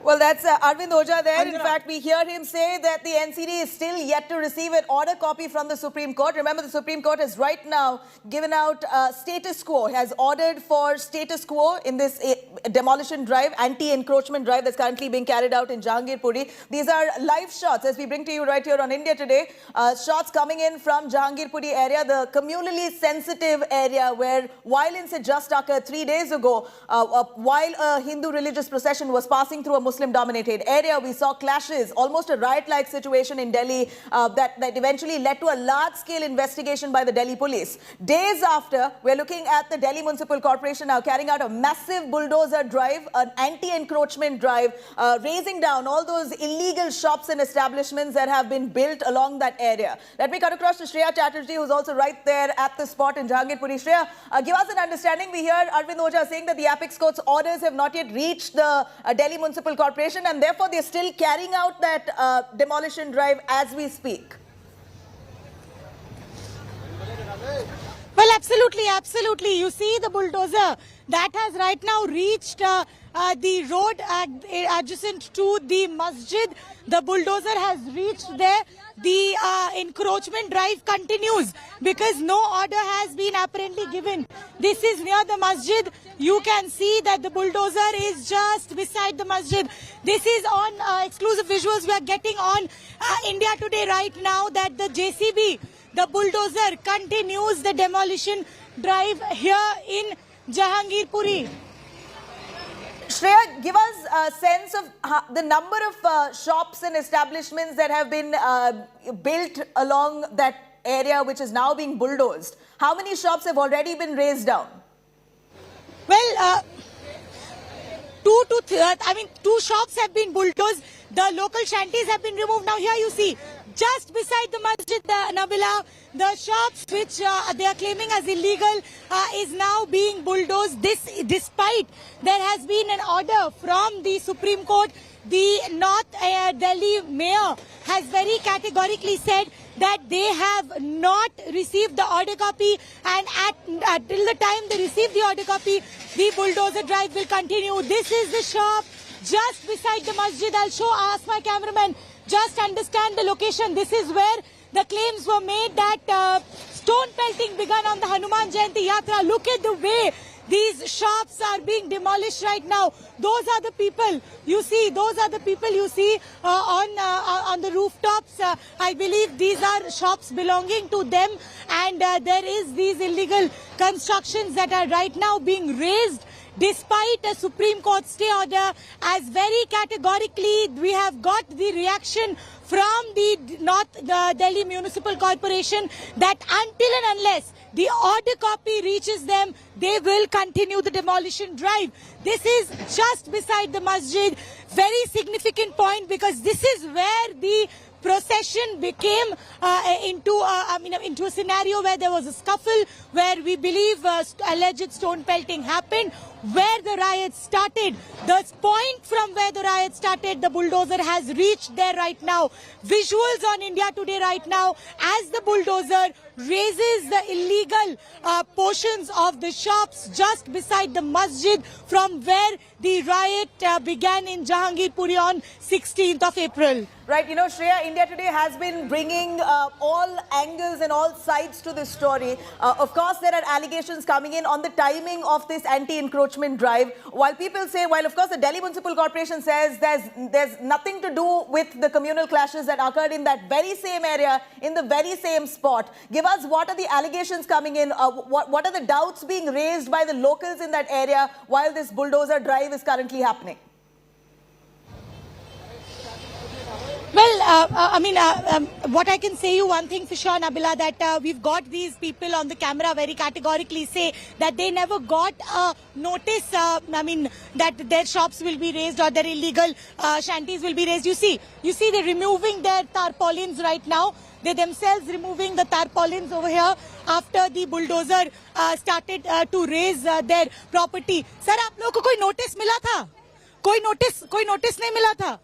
Well, that's Arvind Ojha there. In fact, we hear him say that the NCD is still yet to receive an order copy from the Supreme Court. Remember, the Supreme Court has right now given out status quo, has ordered for status quo in this demolition drive, anti-encroachment drive that's currently being carried out in Jahangirpuri. These are live shots as we bring to you right here on India Today. Shots coming in from Jahangirpuri area, the communally sensitive area where violence had just occurred 3 days ago. While a Hindu religious procession was passing through a Muslim-dominated area, we saw clashes, almost a riot-like situation in Delhi that eventually led to a large-scale investigation by the Delhi police. Days after, we're looking at the Delhi Municipal Corporation now carrying out a massive bulldozer drive, an anti-encroachment drive, razing down all those illegal shops and establishments that have been built along that area. Let me cut across to Shreya Chatterjee, who's also right there at the spot in Jahangirpuri. Shreya, give us an understanding. We hear Arvind Ojha saying that the Apex Court's orders have not yet reached the Delhi Municipal Corporation and therefore they're still carrying out that demolition drive as we speak. Well, absolutely. You see the bulldozer that has right now reached the road adjacent to the masjid. The bulldozer has reached there. The encroachment drive continues because no order has been apparently given. This is near the masjid. You can see that the bulldozer is just beside the masjid. This is on exclusive visuals we are getting on India Today right now, that the JCB, the bulldozer, continues the demolition drive here in Jahangirpuri. Shreya, give us a sense of the number of shops and establishments that have been built along that area which is now being bulldozed. How many shops have already been razed down? Well, two shops have been bulldozed. The local shanties have been removed. Now here you see, just beside the masjid, Nabila, the shops which they are claiming as illegal is now being bulldozed. This, despite there has been an order from the Supreme Court. The North Delhi mayor has very categorically said that they have not received the order copy, and till the time they receive the order copy, the bulldozer drive will continue. This is the shop just beside the masjid. Ask my cameraman, just understand the location. This is where the claims were made that stone pelting began on the Hanuman Jayanti yatra. Look at the way these shops are being demolished right now. Those are the people you see. Those are the people you see on the rooftops. I believe these are shops belonging to them, and there is these illegal constructions that are right now being razed despite a Supreme Court stay order. As very categorically we have got the reaction from the North Delhi Municipal Corporation that until and unless the order copy reaches them, they will continue the demolition drive. This is just beside the masjid. Very significant point, because this is where the procession became into a scenario where there was a scuffle, where we believe alleged stone pelting happened, where the riot started. The point from where the riot started, the bulldozer has reached there right now. Visuals on India Today right now as the bulldozer raises the illegal portions of the shops just beside the masjid from where the riot began in Jahangirpuri on 16th of April. Right, you know, Shreya, India Today has been bringing all angles and all sides to this story. Of course, there are allegations coming in on the timing of this anti-encroachment drive. While people say, while of course the Delhi Municipal Corporation says there's nothing to do with the communal clashes that occurred in that very same area, in the very same spot. Give us, what are the allegations coming in? What are the doubts being raised by the locals in that area while this bulldozer drive is currently happening? Well, what I can say you one thing for sure, Nabila, that we've got these people on the camera very categorically say that they never got a notice, that their shops will be razed or their illegal shanties will be razed. You see they're removing their tarpaulins right now. They themselves removing the tarpaulins over here after the bulldozer started to raise their property. Sir, आप लोगों को कोई notice मिला था? कोई notice नहीं मिला था?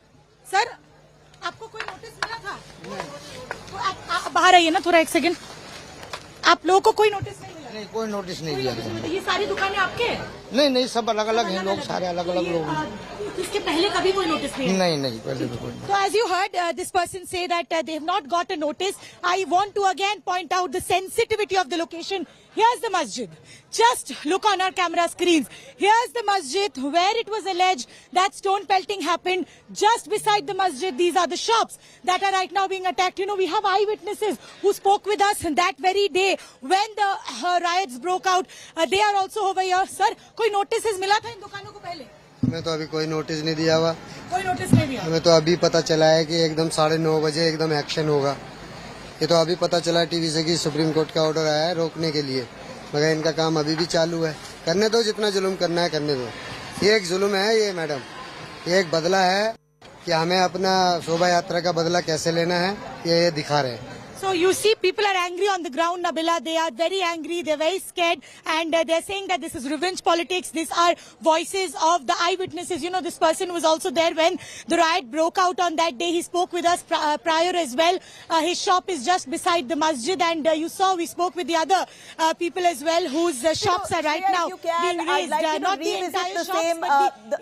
Sir, आपको कोई नोटिस मिला था? तो बाहर आइए ना थोड़ा, एक सेकंड. आप लोगों को कोई नोटिस नहीं मिला? नहीं, कोई नोटिस नहीं दिया. ये सारी दुकानें आपके? नहीं, सब अलग अलग हैं लोग, सारे अलग अलग लोग हैं. इसके पहले कभी कोई नोटिस नहीं? नहीं पहले तो कोई नहीं। So as you heard, this person say that they have not got a notice. I want to again point out the sensitivity of the location. Here's the masjid. Just look on our camera screens. Here's the masjid where it was alleged that stone pelting happened. Just beside the masjid, these are the shops that are right now being attacked. You know, we have eyewitnesses who spoke with us that very day when the riots broke out. They are also over here. Sir, कोई notices मिला था इन दुकानों को पहले? हमें तो अभी कोई नोटिस नहीं दिया हुआ। कोई नोटिस नहीं दिया? हमें तो अभी पता चला है कि एकदम 9:30 बजे एकदम एक्शन होगा। ये तो अभी पता चला टीवी से कि सुप्रीम कोर्ट का ऑर्डर आया है रोकने के लिए, मगर इनका काम अभी भी चालू है। करने दो, जितना जुल्म करना है करने दो। ये एक जुल्म है ये मैडम, ये एक बदला है कि हमें अपना शोभा यात्रा का बदला कैसे लेना है ये दिखा रहे हैं। So you see, people are angry on the ground, Nabila. They are very angry. They're very scared, and they're saying that this is revenge politics. These are voices of the eyewitnesses. You know, this person was also there when the riot broke out on that day. He spoke with us prior as well. His shop is just beside the masjid, and you saw we spoke with the other people as well, whose shops are right now being razed. Like Not the entire shops, but the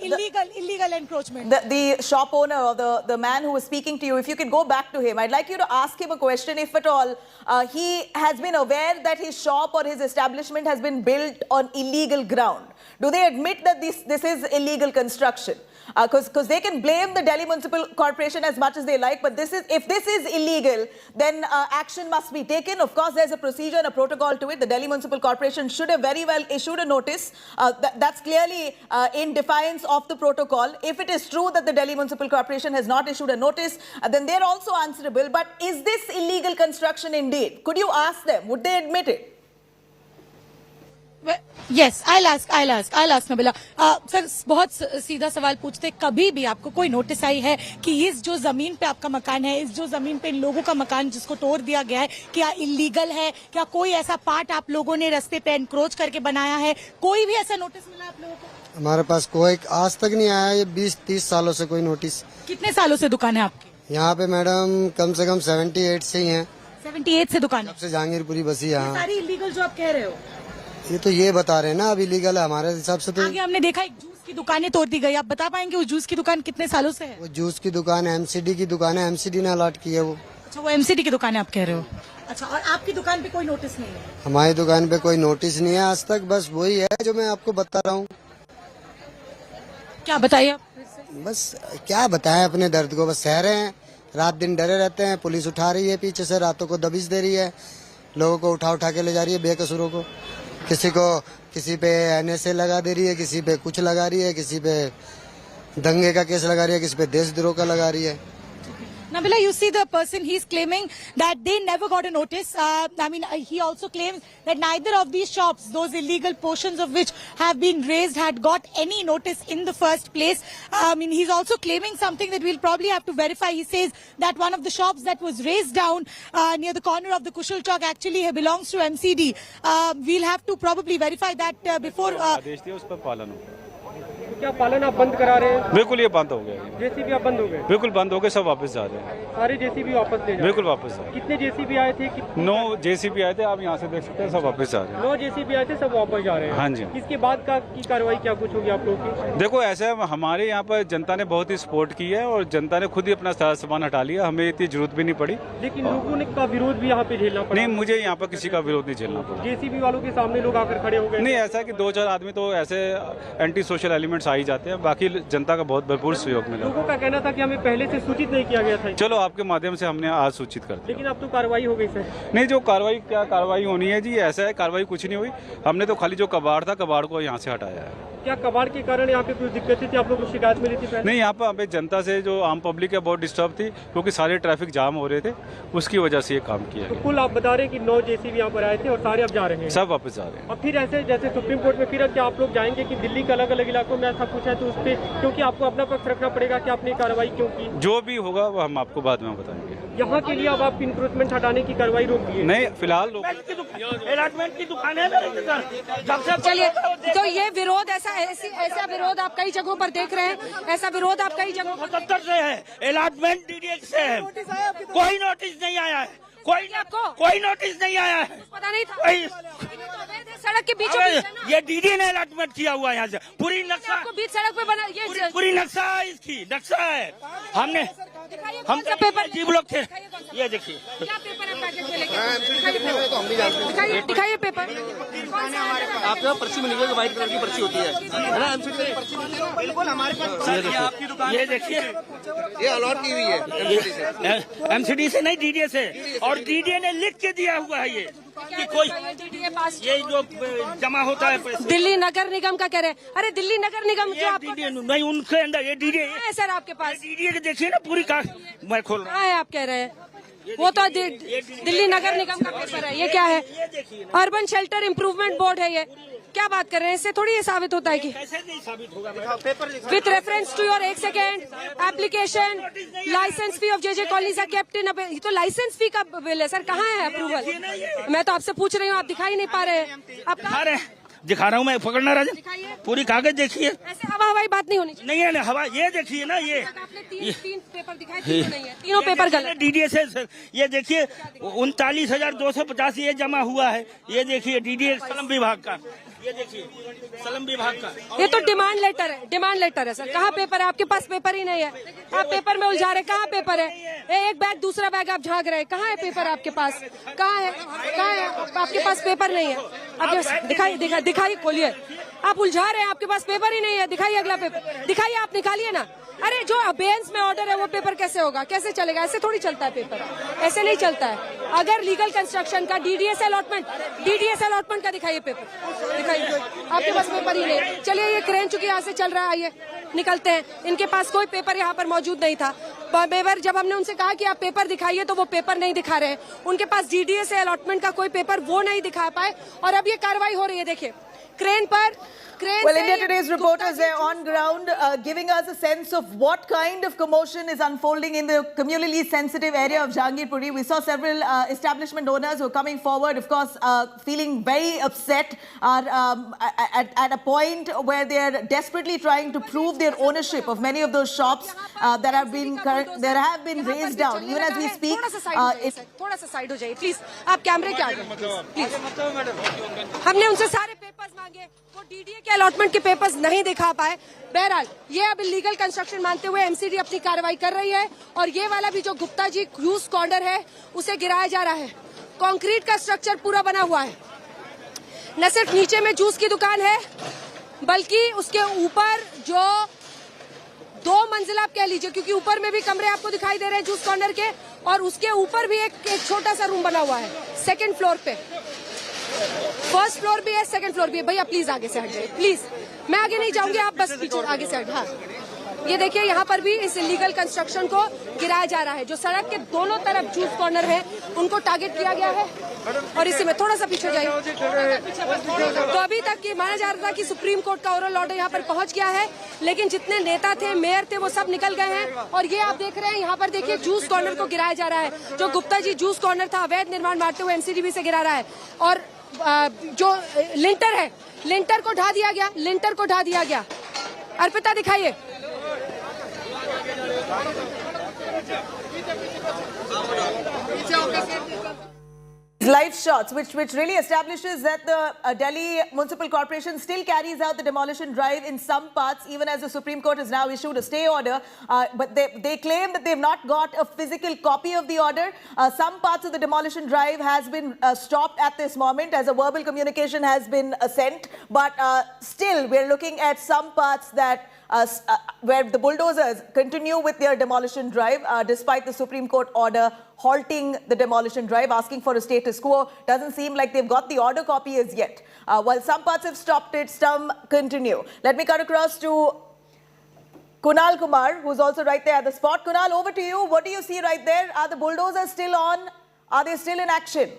illegal encroachment. The shop owner or the man who was speaking to you, if you could go back to him, I'd like you to ask him a question. If at all he has been aware that his shop or his establishment has been built on illegal ground. Do they admit that this is illegal construction? Because they can blame the Delhi Municipal Corporation as much as they like, but if this is illegal, then action must be taken. Of course, there's a procedure and a protocol to it. The Delhi Municipal Corporation should have very well issued a notice. That's clearly in defiance of the protocol. If it is true that the Delhi Municipal Corporation has not issued a notice, then they're also answerable. But is this illegal construction indeed? Could you ask them? Would they admit it? Yes, I'll ask Nabila. Sir, बहुत सीधा सवाल पूछते, कभी भी आपको कोई notice आई है कि इस जो जमीन पे आपका मकान है, इस जो जमीन पे इन लोगों का मकान जिसको तोड़ दिया गया है, क्या इलीगल है? क्या कोई ऐसा पार्ट आप लोगों ने रास्ते पे एनक्रोच करके बनाया है? कोई भी ऐसा नोटिस मिला आप लोगों को? हमारे पास कोई आज तक नहीं आया। ये 20-30 सालों से कोई नोटिस। कितने सालों से दुकान है आपकी यहाँ पे? मैडम कम से कम 78 से ही है। 78 से दुकान है? सबसे जहांगीरपुरी बसी यहाँ। सारी इलीगल जो आप कह रहे हो? ये तो ये बता रहे हैं ना, अब इलीगल है हमारे हिसाब से। तो आगे हमने देखा एक जूस की दुकानें तोड़ दी गई। आप बता पाएंगे उस जूस की दुकान कितने सालों से है? वो जूस की दुकान है, एमसीडी की दुकान है, एमसीडी ने अलॉट की है वो। अच्छा, वो एमसीडी की दुकान है आप कह रहे हो? अच्छा, और आपकी दुकान पे कोई नोटिस नहीं है? हमारी दुकान पे कोई नोटिस नहीं है आज तक। बस वही है जो मैं आपको बता रहा हूँ। क्या बताइए आप? बस क्या बताएं, अपने दर्द को बस सह रहे हैं। रात दिन डरे रहते हैं। पुलिस उठा रही है पीछे से, रातों को दबिश दे रही है, लोगों को उठा के ले जा रही है बेकसूरों को। किसी पे NSA लगा दे रही है, किसी पे कुछ लगा रही है, किसी पे दंगे का केस लगा रही है, किसी पे देशद्रोह का लगा रही है। Nabila, you see the person, he's claiming that they never got a notice. He also claims that neither of these shops, those illegal portions of which have been raised, had got any notice in the first place. He's also claiming something that we'll probably have to verify. He says that one of the shops that was raised down near the corner of the Kushal Chowk actually belongs to MCD. We'll have to probably verify that before... आदेश दिया उस पर पालन होगा। क्या पालन आप बंद करा रहे हैं? बिल्कुल, ये बंद हो गया। जेसीबी आप बंद हो गए? बिल्कुल बंद हो गए, सब वापस जा रहे हैं। सारे जेसीबी वापस ले जा रहे हैं? बिल्कुल वापस जा रहे हैं। कितने जेसीबी आए थे? 9 जेसीबी आए थे, आप यहाँ से देख सकते हैं, सब वापस जा रहे हैं। 9 जेसीबी आए थे, सब वापस जा रहे हैं? हाँ जी। इसके बाद की कार्रवाई क्या कुछ होगी आप लोगों की? देखो, ऐसा है, हमारे यहाँ पर जनता ने बहुत ही सपोर्ट की है और जनता ने खुद ही अपना सारा सामान हटा लिया, हमें इतनी जरूरत भी नहीं पड़ी। लेकिन लोगों का विरोध भी यहाँ पे झेलना पड़ा? नहीं, मुझे यहाँ पर किसी का विरोध नहीं झेलना पड़ा। जेसीबी वालों के सामने लोग आकर खड़े हो गए? नहीं, ऐसा कि 2-4 आदमी तो ऐसे एंटी सोशल एलिमेंट्स आ ही जाते हैं, बाकी जनता का बहुत भरपूर सहयोग मिला। लोगों का कहना था कि हमें पहले से सूचित नहीं किया गया था। चलो, आपके माध्यम से हमने आज सूचित कर दिया। लेकिन अब तो कार्रवाई हो गई सर? नहीं, जो कार्रवाई होनी है जी, ऐसा है, कार्रवाई कुछ नहीं हुई। हमने तो खाली जो कबाड़ था, कबाड़ को यहाँ से हटाया है। क्या कबाड़ के कारण यहाँ पे कुछ दिक्कतें थी? आप लोगों को शिकायत मिली थी पहले? नहीं, यहाँ पे हमें जनता से जो आम पब्लिक है बहुत डिस्टर्ब थी, क्योंकि सारे ट्रैफिक जाम हो रहे थे, उसकी वजह से ये काम किया। तो कुल आप बता रहे हैं कि 9 जेसीबी यहाँ पर आए थे और सारे अब जा रहे हैं? सब वापस जा रहे हैं। और फिर ऐसे जैसे सुप्रीम कोर्ट में फिर क्या आप लोग जाएंगे कि दिल्ली के अलग अलग इलाकों में ऐसा कुछ है तो उस पर, क्योंकि आपको अपना पक्ष रखना पड़ेगा कि आपने कार्रवाई क्यों की? जो भी होगा वो हम आपको बाद में बताएंगे। यहाँ के लिए अब आप इंक्रोचमेंट हटाने की कार्रवाई रोक दी है? नहीं, फिलहाल अलॉटमेंट की दुकान है। चलिए, तो ये विरोध ऐसा विरोध आप कई जगहों पर देख रहे हैं, ऐसा विरोध आप कई जगहों पर 77 से है, अलॉटमेंट DDX से है, कोई नोटिस नहीं आया है, कोई नोटिस नहीं आया है, पता नहीं था। सड़क के बीचों बीच है ना। ये डीडी ने अलॉटमेंट किया हुआ है यहाँ से पूरी नक्शा आपको बीच सड़क पे बना ये पूरी नक्शा है इसकी नक्शा है हमने हम सा पेपर जीव लोग थे ये देखिए क्या पेपर है पैकेट में लेके दिखाइए पेपर आपके पर्ची मिलेगी जो व्हाइट कलर की पर्ची होती है ना एमसीडी की पर्ची बिल्कुल हमारे पास ये देखिए ये अलॉट की हुई है एमसीडी से नहीं डीडीए से और डीडीए ने लिख के दिया हुआ है ये कि कोई ये जो जमा होता है पैसे दिल्ली नगर निगम का कह रहे हैं। अरे दिल्ली नगर निगम जो आपको नहीं उनके अंदर ये डीडीए है सर आपके पास डीडीए के देखिए ना पूरी का मैं खोल रहा कहाँ है आप कह रहे हैं वो तो दिल्ली नगर निगम का पेपर है। ये क्या है अर्बन शेल्टर इम्प्रूवमेंट बोर्ड है ये क्या बात कर रहे हैं इससे थोड़ी ये साबित होता है कि with reference to your 1 second application license fee of J college kept in तो लाइसेंस फी का बिल है सर कहाँ है अप्रूवल मैं तो आपसे पूछ रही हूँ आप दिखाई नहीं पा रहे हैं आप दिखा रहा हूँ मैं पकड़ना राजा पूरी कागज देखिए ऐसे हवा हवाई बात नहीं होनी चाहिए नहीं है ना हवा ये देखिए ना ये आपने तीन पेपर दिखाए नहीं है तीनों पेपर गलत डीडीए से ये देखिए 39,250 ये जमा हुआ है ये देखिए डीडीए श्रम विभाग का ये देखिए श्रम विभाग का ये तो डिमांड लेटर है सर कहाँ पेपर है आपके पास पेपर ही नहीं है आप पेपर में उलझा रहे कहाँ पेपर है एक बैग दूसरा बैग आप झांक रहे कहाँ है पेपर आपके पास कहाँ है आपके पास पेपर नहीं है आप दिखाइए खोलिए आप उलझा रहे हैं आपके पास पेपर ही नहीं है दिखाइए अगला पेपर दिखाइए आप निकालिए ना अरे जो अबेंस में ऑर्डर है वो पेपर कैसे होगा कैसे चलेगा ऐसे थोड़ी चलता है पेपर ऐसे नहीं चलता है अगर लीगल कंस्ट्रक्शन का डीडीएस अलॉटमेंट का दिखाइए पेपर दिखाइए आपके पास पेपर ही नहीं चलिए ये क्रेन चूंकि यहाँ से चल रहा है आइए निकलते हैं इनके पास कोई पेपर यहाँ पर मौजूद नहीं था पेपर जब हमने उनसे कहा कि आप पेपर दिखाइए तो वो पेपर नहीं दिखा रहे उनके पास डीडीएस अलॉटमेंट का कोई पेपर वो नहीं दिखा पाए और अब ये कार्रवाई हो रही है देखिए क्रेन पर Well, India Today's reporters are on ground giving us a sense of what kind of commotion is unfolding in the communally sensitive area of Jahangirpuri. We saw several establishment owners who are coming forward, of course, feeling very upset at a point where they are desperately trying to prove their ownership of many of those shops that have been razed down. Even as we speak, थोड़ा सा side हो जाइए please आप कैमरे के आगे please हमने उनसे सारे पेपर्स मांगे वो डीडीए के अलॉटमेंट के पेपर्स नहीं दिखा पाए बहरहाल ये अब इलीगल कंस्ट्रक्शन मानते हुए एमसीडी अपनी कार्रवाई कर रही है और ये वाला भी जो गुप्ता जी यूज कॉर्नर है उसे गिराया जा रहा है कंक्रीट का स्ट्रक्चर पूरा बना हुआ है न सिर्फ नीचे में जूस की दुकान है बल्कि उसके ऊपर जो 2 मंजिल आप कह लीजिए क्योंकि ऊपर में भी कमरे आपको दिखाई दे रहे हैं जूस कॉर्नर के और उसके ऊपर भी एक छोटा सा रूम बना हुआ है 2nd फ्लोर पे फर्स्ट फ्लोर भी है 2nd फ्लोर भी है भैया प्लीज आगे से हट जाइए प्लीज मैं आगे नहीं जाऊंगी आप बस पीछे आगे से हट हाँ ये देखिए यहाँ पर भी इस इलीगल कंस्ट्रक्शन को गिराया जा रहा है जो सड़क के दोनों तरफ जूस कॉर्नर है उनको टारगेट किया गया है और इसी में थोड़ा सा पीछे जाइए तो अभी तक ये माना जा रहा था कि सुप्रीम कोर्ट का ओरल ऑर्डर यहाँ पर पहुंच गया है लेकिन जितने नेता थे मेयर थे वो सब निकल गए हैं और ये आप देख रहे हैं यहाँ पर देखिए जूस कॉर्नर को गिराया जा रहा है जो गुप्ता जी जूस कॉर्नर था अवैध निर्माण मारते हुए एमसीडीबी से गिरा रहा है और जो लिंटर है लिंटर को ढा दिया गया अर्पिता दिखाइए live shots which really establishes that the Delhi Municipal Corporation still carries out the demolition drive in some parts even as the Supreme Court has now issued a stay order but they claim that they've not got a physical copy of the order. Some parts of the demolition drive has been stopped at this moment as a verbal communication has been sent but still we're looking at some parts that where the bulldozers continue with their demolition drive despite the Supreme Court order halting the demolition drive, asking for a status quo. Doesn't seem like they've got the order copy as yet. While some parts have stopped it, some continue. Let me cut across to Kunal Kumar, who's also right there at the spot. Kunal, over to you. What do you see right there? Are the bulldozers still on? Are they still in action?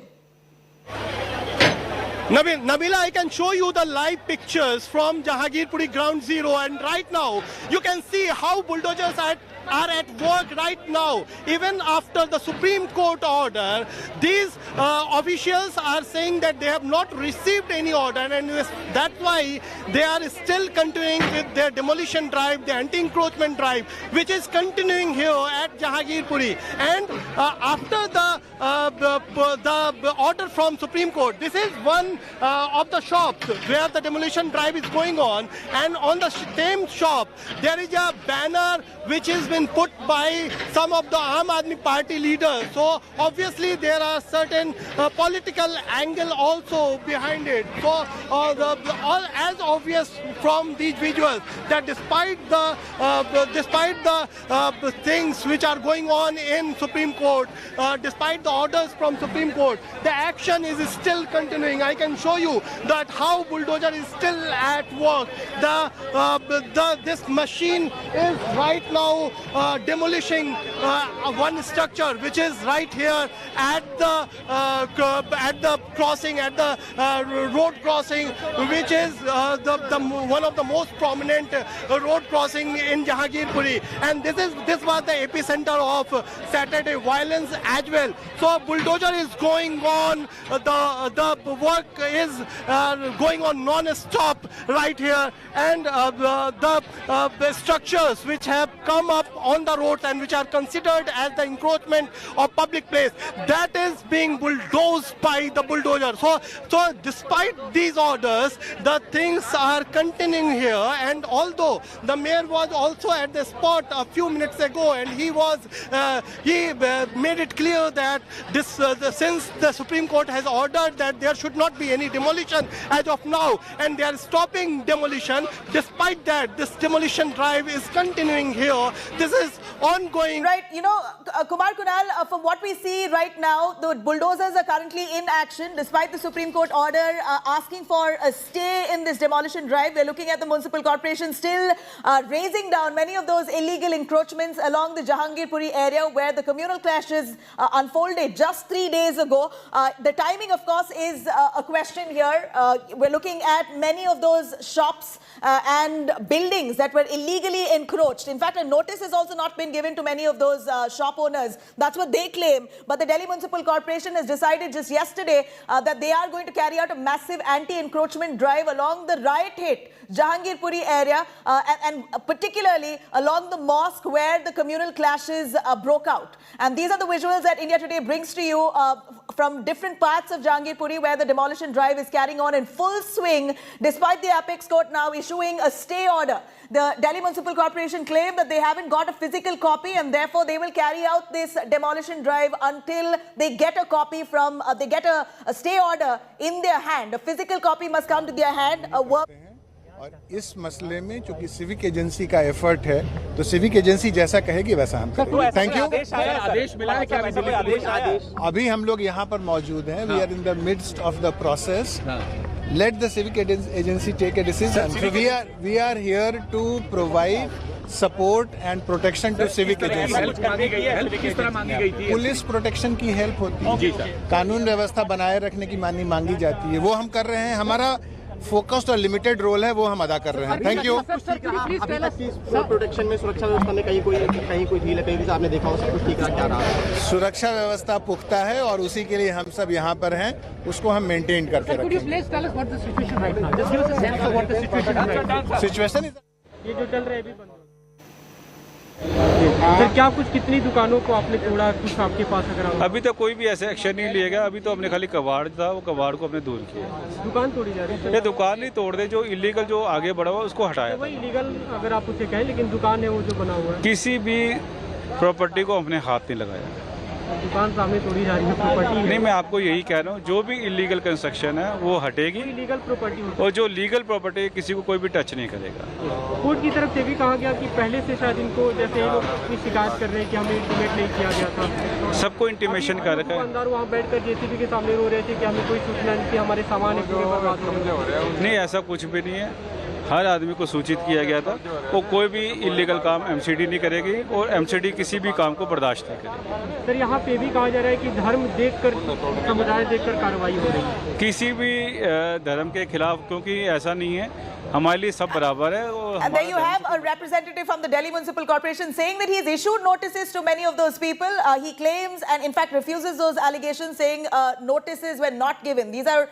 Nabila, I can show you the live pictures from Jahangirpuri Ground Zero, and right now you can see how bulldozers are at work right now. Even after the Supreme Court order, these officials are saying that they have not received any order, and that's why they are still continuing with their demolition drive, the anti-encroachment drive, which is continuing here at Jahangirpuri. And after the order from Supreme Court, this is one of the shops where the demolition drive is going on, and on the same shop there is a banner which has been put by some of the Aam Aadmi Party leaders. So obviously there are certain political angle also behind it. So as obvious from these visuals that despite the things which are going on in Supreme Court, despite the orders from Supreme Court, the action is still continuing. I can show you that how Bulldozer is still at work. This machine is right now demolishing one structure which is right here at the crossing, at the road crossing, which is one of the most prominent road crossing in Jahangirpuri, and this was the epicenter of Saturday violence as well. So Bulldozer is going on, the work is going on non-stop right here, and the structures which have come up on the roads and which are considered as the encroachment of public place, that is being bulldozed by the bulldozer. So despite these orders, the things are continuing here, and although the mayor was also at the spot a few minutes ago, and he made it clear that since the Supreme Court has ordered that there should not be any demolition as of now, and they are stopping demolition, despite that this demolition drive is continuing here. This is ongoing. Right, Kumar Kunal, from what we see right now, the bulldozers are currently in action despite the Supreme Court order asking for a stay in this demolition drive. We're looking at the municipal corporation still raising down many of those illegal encroachments along the Jahangirpuri area where the communal clashes unfolded just 3 days ago. The timing, of course, is a question here. We're looking at many of those shops and buildings that were illegally encroached. In fact, a notice has also not been given to many of those shop owners. That's what they claim. But the Delhi Municipal Corporation has decided just yesterday that they are going to carry out a massive anti-encroachment drive along the riot-hit Jahangirpuri area and particularly along the mosque where the communal clashes broke out. And these are the visuals that India Today brings to you from different parts of Jahangirpuri where the demolition drive is carrying on in full swing despite the Apex Court now issuing a stay order. The Delhi Municipal Corporation claim that they haven't got a physical copy and therefore they will carry out this demolition drive until they get a copy from, they get a stay order in their hand. A physical copy must come to their hand. और इस मसले में चूंकि civic agency का effort है तो civic agency जैसा कहेगी वैसा हम करेंगे। Thank you. आदेश मिला है क्या? आदेश अभी हम लोग यहाँ पर मौजूद हैं। We are in the midst of the process. Let the civic agency take a decision. We are here to provide support and protection to civic agency. Police protection की हेल्प होती है, कानून व्यवस्था बनाए रखने की मांगी जाती है, वो हम कर रहे हैं। हमारा फोकस्ड और लिमिटेड रोल है, वो हम अदा कर रहे हैं। Thank you. प्रोटेक्शन में सुरक्षा व्यवस्था में कहीं कोई ढील है, कहीं आपने देखा हो सब कुछ ठीक रहा है? सुरक्षा व्यवस्था पुख्ता है और उसी के लिए हम सब यहाँ पर हैं, उसको हम मेंटेन करके रखें। सिचुएशन ये जो चल रहा है अभी सर, क्या कुछ कितनी दुकानों को आपने तोड़ा, कुछ आपके पास अगर? अभी तक कोई भी ऐसा एक्शन नहीं लिया गया। अभी तो हमने खाली कबाड़ था, वो कबाड़ को हमने दूर किया। दुकान तोड़ी जा रही है? ये दुकान नहीं तोड़ दे, जो इलीगल जो आगे बढ़ा हुआ उसको हटाया। वही इलीगल अगर आप उसे कहें, लेकिन दुकान है वो जो बना हुआ है। किसी भी प्रॉपर्टी को हमने हाथ नहीं लगाया। दुकान सामने तोड़ी जा रही है, प्रॉपर्टी नहीं, मैं आपको यही कह रहा हूँ, जो भी इलीगल कंस्ट्रक्शन है वो हटेगी। इलीगल प्रॉपर्टी और जो लीगल प्रॉपर्टी किसी को कोई भी टच नहीं करेगा। कोर्ट की तरफ से भी कहा गया कि पहले से शायद इनको, जैसे ये लोग अपनी शिकायत कर रहे हैं कि हमें इंटीमेट नहीं किया गया था, सबको इंटीमेशन कर रखा है। अंदर वहाँ बैठकर जेसीबी के सामने रो रहे थे कि हमें कोई सूचना नहीं थी, हमारे सामान नहीं, ऐसा कुछ भी नहीं है। हर आदमी को सूचित किया गया था। वो कोई भी इलीगल काम एमसीडी नहीं करेगी और एमसीडी किसी भी काम को बर्दाश्त नहीं करेगी। सर, यहाँ पे भी कहा जा रहा है कि धर्म देखकर, समुदाय देखकर कार्रवाई हो रही है। किसी भी धर्म के खिलाफ, क्योंकि ऐसा नहीं है, हमारे लिए सब बराबर है। And there you have a representative from the Delhi Municipal Corporation saying that he has issued notices to many of those people. He claims and in fact refuses those allegations, saying notices were not given. These are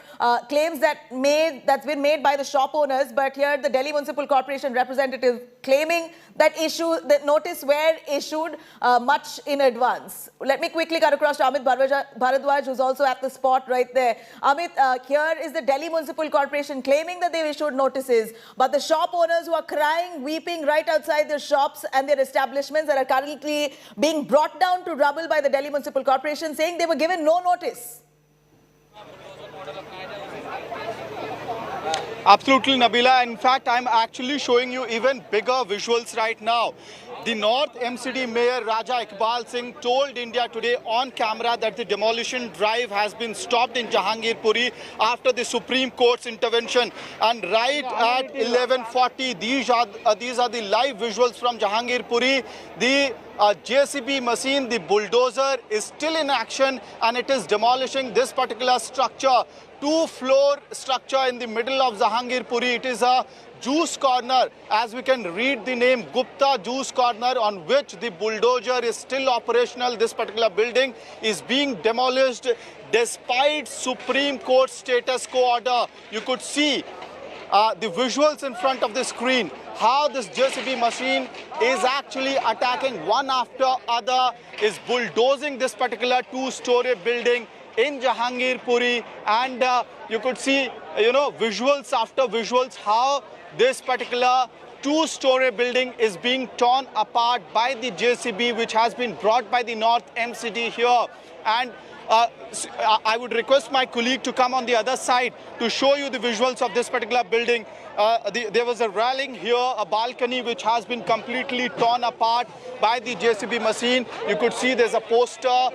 claims that's been made by the shop owners, but here the Delhi Municipal Corporation representative claiming that that notice were issued much in advance. Let me quickly cut across to Amit Bharadwaj, who's also at the spot right there. Amit, here is the Delhi Municipal Corporation claiming that they've issued notices, but the shop owners who are crying, weeping right outside their shops and their establishments that are currently being brought down to rubble by the Delhi Municipal Corporation, saying they were given no notice. Absolutely, Nabila. In fact, I'm actually showing you even bigger visuals right now. The North MCD Mayor Raja Iqbal Singh told India Today on camera that the demolition drive has been stopped in Jahangirpuri after the Supreme Court's intervention. And right at 11:40, these are the live visuals from Jahangirpuri. The JCB machine, the bulldozer, is still in action and it is demolishing this particular structure. Two-floor structure in the middle of Jahangirpuri. It is a juice corner, as we can read the name Gupta Juice Corner, on which the bulldozer is still operational. This particular building is being demolished despite Supreme Court status quo order. You could see the visuals in front of the screen, how this JCB machine is actually attacking one after other, is bulldozing this particular two-story building in Jahangirpuri, and you could see, visuals after visuals, how this particular two-story building is being torn apart by the JCB, which has been brought by the North MCD here. And I would request my colleague to come on the other side to show you the visuals of this particular building. There was a railing here, a balcony, which has been completely torn apart by the JCB machine. You could see there's a poster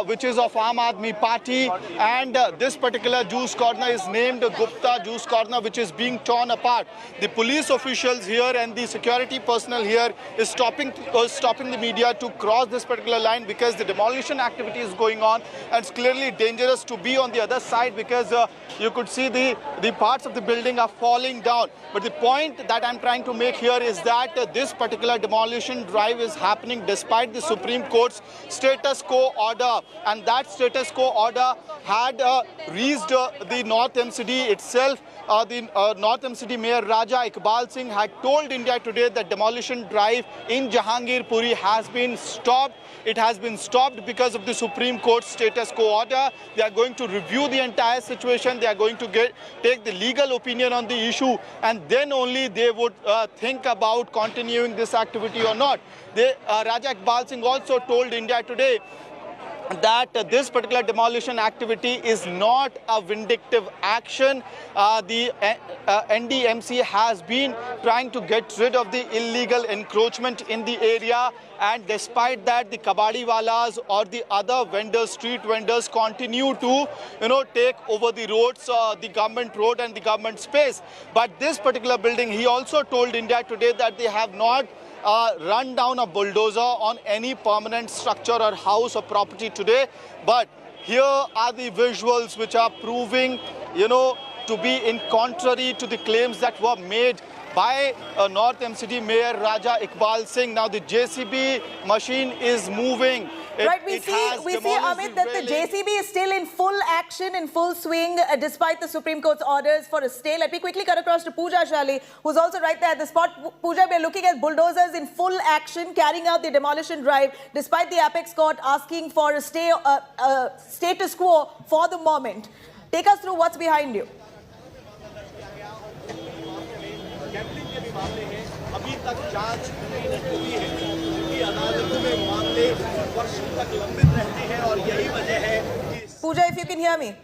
which is of Aam Aadmi Party, and this particular juice corner is named Gupta Juice Corner, which is being torn apart. The police officials here and the security personnel here is stopping the media to cross this particular line, because the demolition activity is going on, and it's clearly dangerous to be on the other side, because you could see the parts of the building are falling down. But the point that I'm trying to make here is that this particular demolition drive is happening despite the Supreme Court's status quo order, and that status quo order had reached the North MCD itself. The North MCD Mayor Raja Iqbal Singh had told India Today that demolition drive in Jahangirpuri has been stopped. It has been stopped because of the Supreme Court status quo order. They are going to review the entire situation. They are going to take the legal opinion on the issue, and then only they would think about continuing this activity or not. Raja Iqbal Singh also told India Today that this particular demolition activity is not a vindictive action. The NDMC has been trying to get rid of the illegal encroachment in the area, and despite that, the kabadiwalas or the other vendors, street vendors, continue to take over the roads, the government road and the government space. But this particular building, he also told India Today that they have not run down a bulldozer on any permanent structure or house or property today. But here are the visuals which are proving, to be in contrary to the claims that were made by North MCD Mayor Raja Iqbal Singh. Now the JCB machine is moving. We see, Amit, that the JCB is still in full action, in full swing, despite the Supreme Court's orders for a stay. Let me quickly cut across to Pooja Shali, who's also right there at the spot. Pooja, we're looking at bulldozers in full action, carrying out the demolition drive, despite the Apex Court asking for a stay, status quo for the moment. Take us through what's behind you. अभी तक जांच नहीं हुई है, क्योंकि अदालतों में मामले वर्षों तक लंबित रहते हैं, और यही वजह है कि Pooja, if you can hear me.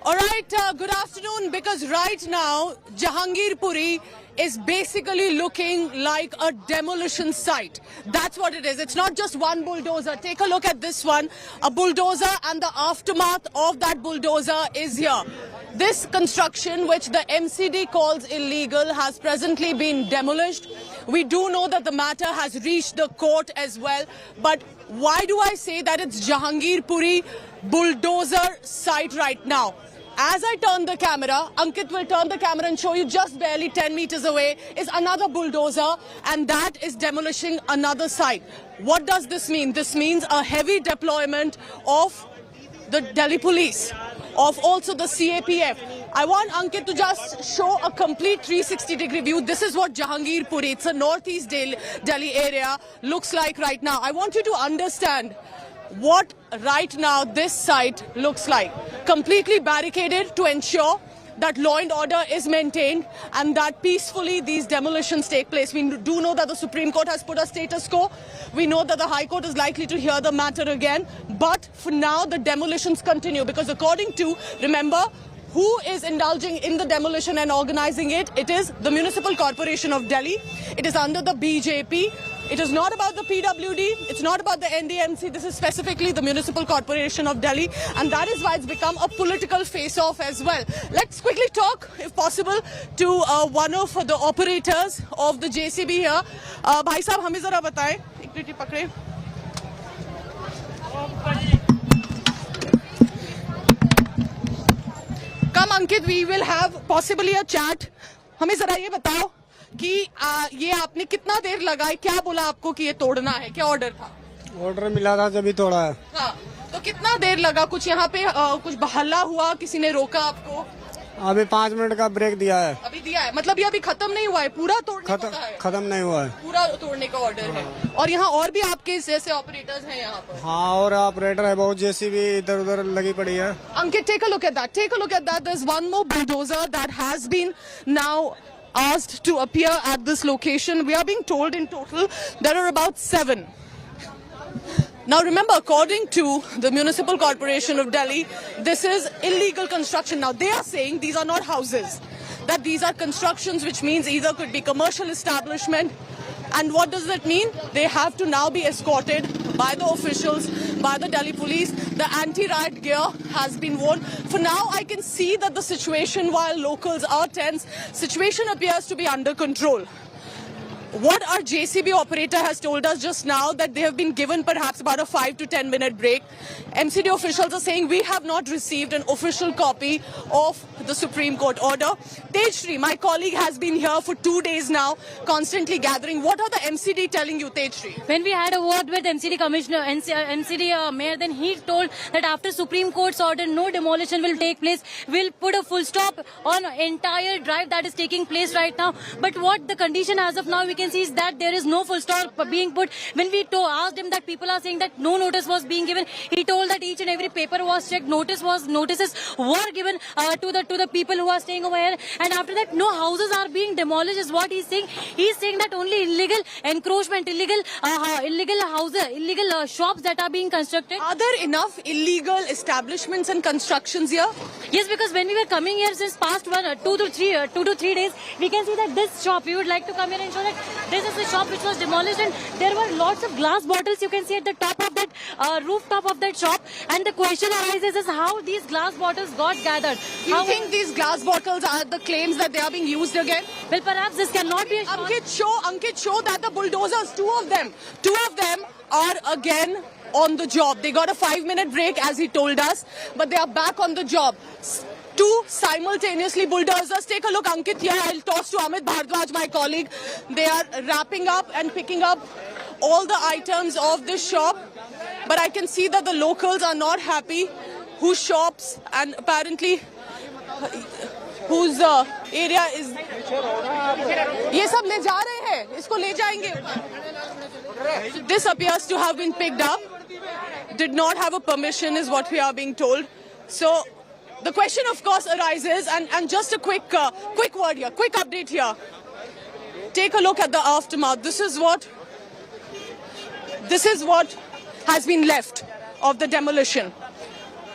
All right, good afternoon, because right now Jahangirpuri is basically looking like a demolition site. That's what it is. It's not just one bulldozer. Take a look at this one. A bulldozer, and the aftermath of that bulldozer is here. This construction, which the MCD calls illegal, has presently been demolished. We do know that the matter has reached the court as well. But why do I say that it's Jahangirpuri bulldozer site right now? As I turn the camera, Ankit will turn the camera and show you, just barely 10 meters away is another bulldozer, and that is demolishing another site. What does this mean? This means a heavy deployment of the Delhi police, of also the CAPF. I want Ankit to just show a complete 360-degree view. This is what Jahangirpuri, it's a northeast Delhi area, looks like right now. I want you to understand what right now this site looks like. Completely barricaded to ensure that law and order is maintained and that peacefully these demolitions take place. We do know that the Supreme Court has put a status quo. We know that the High Court is likely to hear the matter again. But for now, the demolitions continue because according to, remember, who is indulging in the demolition and organizing it? It is the Municipal Corporation of Delhi. It is under the BJP. It is not about the PWD. It's not about the NDMC. This is specifically the Municipal Corporation of Delhi. And that is why it's become a political face-off as well. Let's quickly talk, if possible, to one of the operators of the JCB here. Bhai Sahab, hame zara bataएं. एक minute पकड़े. Come Ankit, we will have possibly a chat. हमें जरा ये बताओ कि ये आपने कितना देर लगाई, क्या बोला आपको कि ये तोड़ना है, क्या ऑर्डर था? ऑर्डर मिला था जब ही तोड़ा है। हाँ, तो कितना देर लगा? कुछ यहाँ पे कुछ हल्ला हुआ, किसी ने रोका आपको? अभी 5 मिनट का ब्रेक दिया है। अभी दिया है, मतलब ये अभी खत्म नहीं हुआ है, पूरा तोड़ने का है? खत्म नहीं हुआ है, पूरा तोड़ने का ऑर्डर है। और यहाँ और भी आपके जैसे ऑपरेटर्स हैं यहाँ पर? हाँ, और ऑपरेटर है बहुत, जेसीबी इधर उधर लगी पड़ी है। Ankit, take a look at that. Take a look at that. There's one more bulldozer that has been now asked to appear at this location. We are being told in total there are about 7. Now remember, according to the Municipal Corporation of Delhi, this is illegal construction. Now they are saying these are not houses, that these are constructions, which means either could be commercial establishment. And what does that mean? They have to now be escorted by the officials, by the Delhi police. The anti-riot gear has been worn. For now, I can see that the situation, while locals are tense, situation appears to be under control. What our JCB operator has told us just now, that they have been given perhaps about a 5 to 10 minute break. MCD officials are saying we have not received an official copy of the Supreme Court order. Tejshri, my colleague, has been here for 2 days now, constantly gathering. What are the MCD telling you, Tejshri? When we had a word with MCD Commissioner, MCD Mayor, then he told that after Supreme Court's order, no demolition will take place. We'll put a full stop on entire drive that is taking place right now. But what the condition as of now we can see is that there is no full stop being put. When we asked him that people are saying that no notice was being given, he told that each and every paper was checked, notices were given to the people who are staying over here, and after that no houses are being demolished is what he's saying. He's saying that only illegal encroachment, illegal houses, illegal shops that are being constructed. Are there enough illegal establishments and constructions here? Yes, because when we were coming here since past 2 to 3 days, we can see that this shop, we would like to come here and show that this is the shop which was demolished, and there were lots of glass bottles you can see at the top of that rooftop of that shop. And the question arises is how these glass bottles got gathered. You think these glass bottles are the claims that they are being used again? Well, perhaps this cannot be a shop. Ankit, show that the bulldozers, two of them are again on the job. They got a 5-minute break, as he told us, but they are back on the job. 2 simultaneously bulldozers. Take a look, Ankit, here. I'll toss to Amit Bhardwaj, my colleague. They are wrapping up and picking up all the items of this shop. But I can see that the locals are not happy, whose shops and apparently whose area is... ये सब ले जा रहे हैं, इसको ले जाएंगे. This appears to have been picked up. Did not have a permission is what we are being told. So the question of course arises, and just a quick word here, quick update here. Take a look at the aftermath. This is what has been left of the demolition.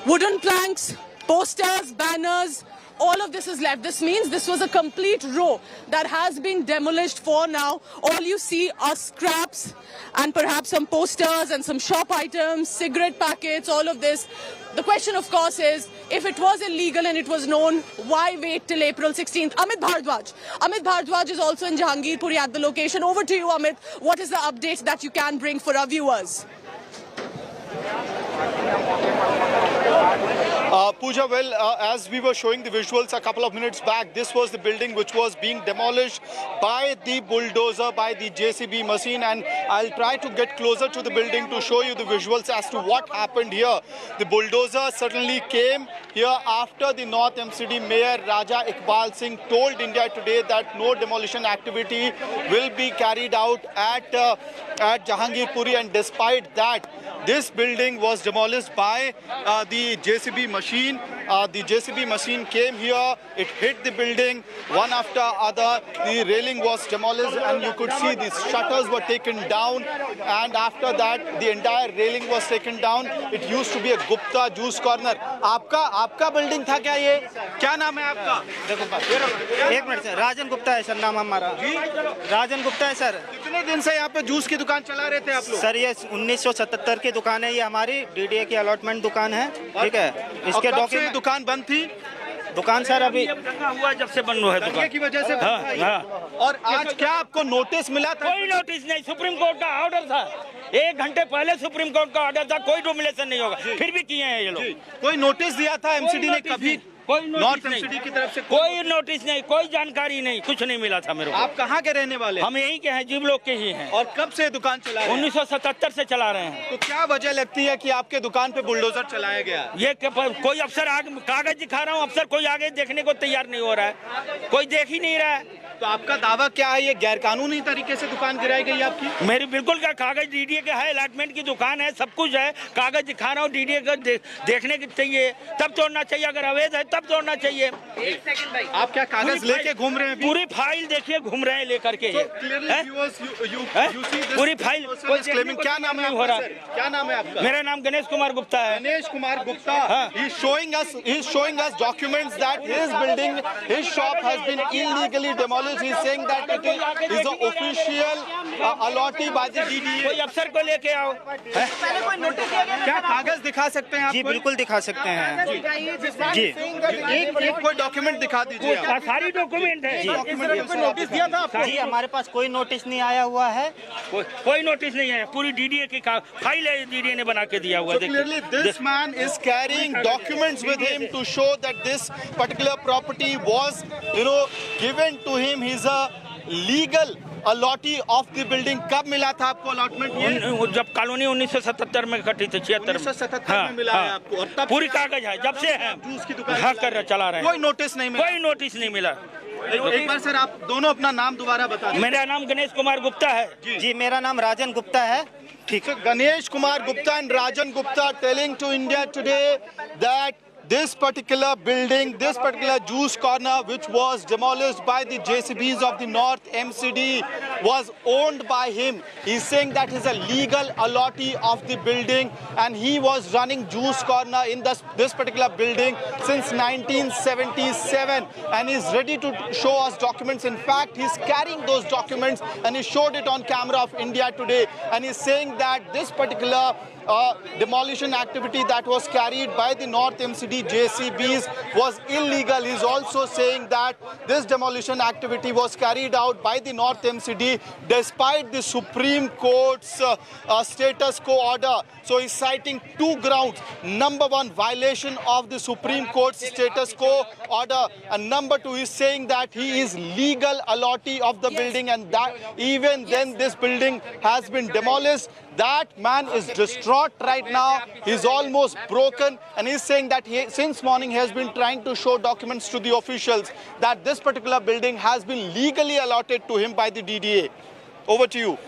Wooden planks, posters, banners, all of this is left. This means this was a complete row that has been demolished for now. All you see are scraps and perhaps some posters and some shop items, cigarette packets, all of this. The question, of course, is if it was illegal and it was known, why wait till April 16th? Amit Bhardwaj is also in Jahangirpuri at the location. Over to you, Amit. What is the update that you can bring for our viewers? Pooja, well, as we were showing the visuals a couple of minutes back, this was the building which was being demolished by the bulldozer, by the JCB machine, and I'll try to get closer to the building to show you the visuals as to what happened here. The bulldozer certainly came here after the North MCD Mayor Raja Iqbal Singh told India Today that no demolition activity will be carried out at Jahangirpuri, and despite that, this building was demolished by the JCB machine. The JCB machine came here, it hit the building one after other. The railing was demolished and you could see the shutters were taken down, and after that the entire railing was taken down. It used to be a Gupta juice corner. आपका building था क्या ये? क्या नाम है आपका? देखो एक मिनट सर, राजन गुप्ता है सर नाम हमारा। जी राजन गुप्ता है सर। कितने दिन से यहाँ पे जूस की दुकान चला रहे थे आप लोग? सर ये 1977 की दुकान है, ये हमारी डीडीए की अलॉटमेंट दुकान है, ठीक है। इसके डॉक्यूमेंट दुकान बंद थी? दुकान सर अभी हुआ जब से बंद हुआ है दुकान की वजह से। हाँ। और आज क्या आपको नोटिस मिला था? कोई नोटिस नहीं, सुप्रीम कोर्ट का ऑर्डर था, 1 घंटे पहले सुप्रीम कोर्ट का ऑर्डर था, कोई डोमिनेशन नहीं होगा, फिर भी किए हैं ये लोग। कोई नोटिस दिया था एमसीडी ने कभी? कोई नॉर्थ एमसीडी की तरफ से कोई नोटिस नहीं, कोई जानकारी नहीं, कुछ नहीं मिला था मेरे को। आप कहाँ के रहने वाले? हम यहीं के हैं, जीव लोग के ही हैं। और कब से दुकान चला रहे हैं? 1977 से चला रहे हैं। तो क्या वजह लगती है कि आपके दुकान पे बुलडोजर चलाया गया? ये कोई अफसर आगे कागज दिखा रहा हूँ, अफसर कोई आगे देखने को तैयार नहीं हो रहा है, कोई देख ही नहीं रहा है। तो आपका दावा क्या है, ये गैरकानूनी तरीके से दुकान गिराई गई आपकी? मेरी बिल्कुल का कागज डीडीए का है, अलॉटमेंट की दुकान है, सब कुछ है, कागज दिखा रहा हूँ, डीडीए का देखने की चाहिए, तब तोड़ना चाहिए, अगर अवैध है तब तोड़ना चाहिए। एक सेकंड भाई, आप क्या कागज लेके घूम रहे हैं? पूरी फाइल देखिए, घूम रहे हैं लेकर के। पूरी फाइल। क्या नाम है? क्या नाम है आपका? मेरा नाम गणेश कुमार गुप्ता है। Ganesh Kumar Gupta. He is showing us documents that his building, his shop has been illegally demolished. He is saying that it is an official allotee by the DDA. कोई अफसर को लेके आओ। पहले कोई नोटिस दिया गया? क्या कागज दिखा सकते हैं आप? जी बिल्कुल दिखा सकते हैं जी। एक कोई डॉक्यूमेंट दिखा दीजिए। सारी डॉक्यूमेंट है। नोटिस दिया था आपको? जी हमारे पास कोई नोटिस नहीं आया हुआ है, कोई नोटिस नहीं है, पूरी डीडीए की फाइल है, डीडीए ने बना के दिया हुआ है। Clearly this man is carrying documents with him to show that this particular property was, given to him. He's a legal allotee of the building. कब मिला था आपको अलॉटमेंट? जब कॉलोनी 1977 में कटी थी, 1977 में मिला है आपको, और तब पूरी कागज है, जब से है जूस की दुकान हाँ कर चला रहे हैं। कोई नोटिस नहीं मिला? कोई नोटिस नहीं मिला। एक बार सर आप दोनों अपना नाम दोबारा बता दें। मेरा नाम गणेश कुमार गुप्ता है। जी मेरा नाम राजन गुप्ता है। ठीक है, Ganesh Kumar Gupta and Rajan Gupta telling to India Today that this particular building, this particular juice corner, which was demolished by the JCBs of the North MCD, was owned by him. He's saying that he's a legal allotee of the building, and he was running juice corner in this particular building since 1977, and he's ready to show us documents. In fact, he's carrying those documents, and he showed it on camera of India Today, and he's saying that this particular demolition activity that was carried by the North MCD JCBs was illegal. He's also saying that this demolition activity was carried out by the North MCD despite the Supreme Court's status quo order. So he's citing two grounds. Number one, violation of the Supreme Court's status quo order, and number two, he's saying that he is legal allotee of the building, and that even then this building has been demolished. That man is distraught right now. He's almost broken, and he's saying that since morning he has been trying to show documents to the officials that this particular building has been legally allotted to him by the DDA. Over to you.